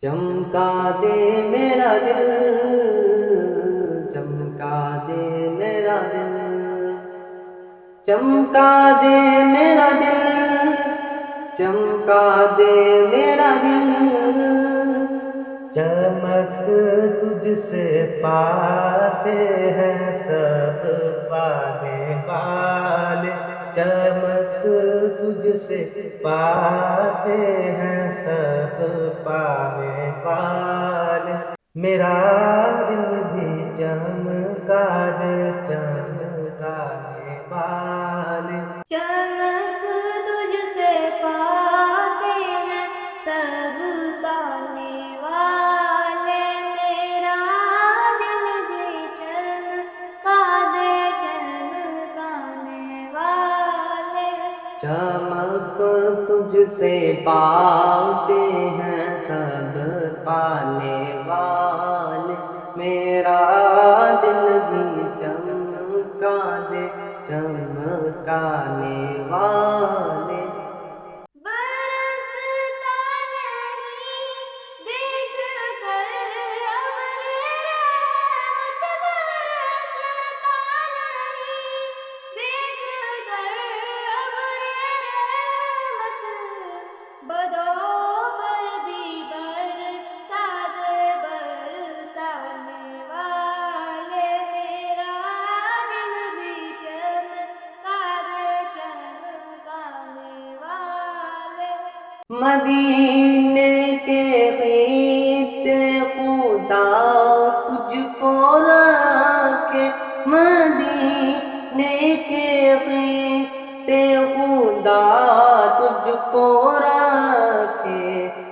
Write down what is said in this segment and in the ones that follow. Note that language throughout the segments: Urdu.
چمکا دے میرا دل، چمکا دے میرا دل، چمکا دے میرا دل، چمکا دے میرا دل۔ چمک تجھ سے پاتے ہیں سب پانے والے، چمک تجھ سے پاتے ہیں سب پانے والے۔ میرا دل بھی چمکا دے چمکانے والے۔ چمک تجھ سے پاتے ہیں سب پانے والے، میرا دل بھی چمکا دے چمکانے والے۔ چمک تجھ سے پاتے ہیں سب پانے والے، میرا دل بھی چمکا دے چمکانے والے۔ برستا نہیں دیکھ کر ابر رحمت، برستا نہیں دیکھ کر ابر رحمت، بدو پر بھی برسات برسانے والے، میرا دل بھی چمکا دے چمکانے والے۔ مدینے کے خط خدا تجھ کو رکھے، مدینے کے خط خدا تجھ کو رکھے،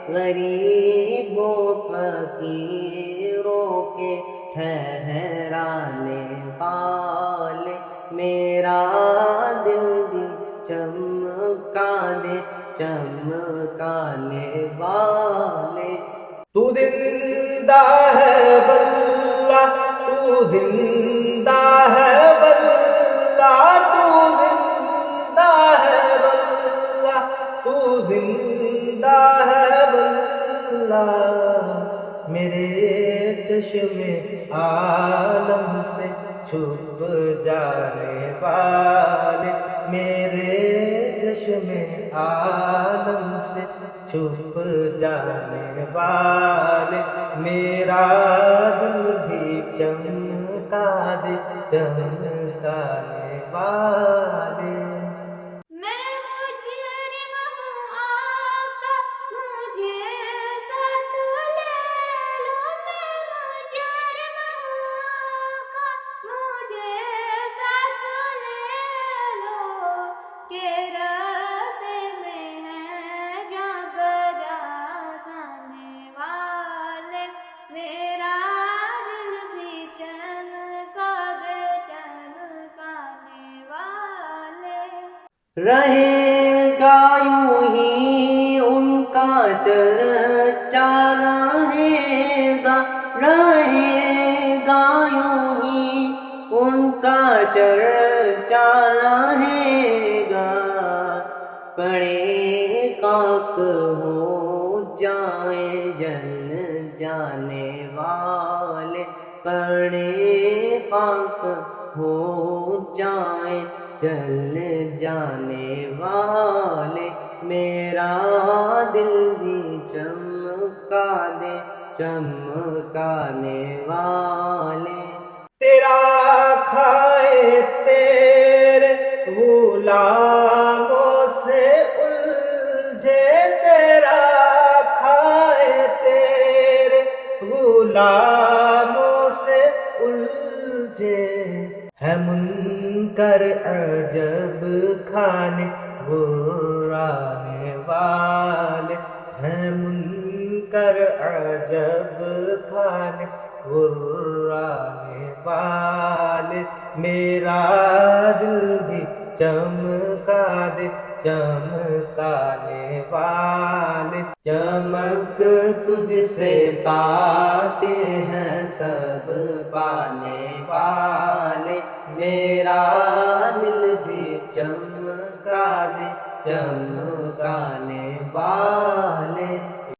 غریب و فقیروں کے ٹھہرانے والے، میرا دل بھی چمکا دے چمکانے والے۔ تو زندہ ہے واللہ، تو زندہ ہے واللہ، تو زندہ ہے واللہ، تو زندہ ہے واللہ۔ میرے چشم عالم سے چھپ جانے والے، میرے چشم عالم سے چھپ جانے والے، میرا دل بھی چمکا دے چمکانے والے۔ میں مجرم ہوں آقا مجھے ساتھ لے لو، میں مجرم ہوں آقا مجھے ساتھ لے لو، کہ راستے میں ہے جاں بجاں تھانے والے، میرا دل بھی چمکا دے چمکانے والے۔ رہے گا یوں ہی ان کا چرچا رہے گا، رہے گا یوں ہی ان کا چرچا رہے گا، پڑے خاک ہو جائیں جل جانے والے، پڑے خاک ہو جائیں جل جانے والے، میرا دل بھی چمکا دے چمکانے والے۔ تیرا کھائے تیرے غلاموں سے الجھے، تیرا کھائے تیرے غلاموں سے الجھے، ہے منکر عجب کھانے غرانے والے، ہے منکر عجب کھانے غرانے والے، میرا دل بھی چمکا دے چمکانے والے۔ چمک تجھ سے پاتے ہیں سب پانے والے، میرا دل بھی چمکا دے چمکانے والے۔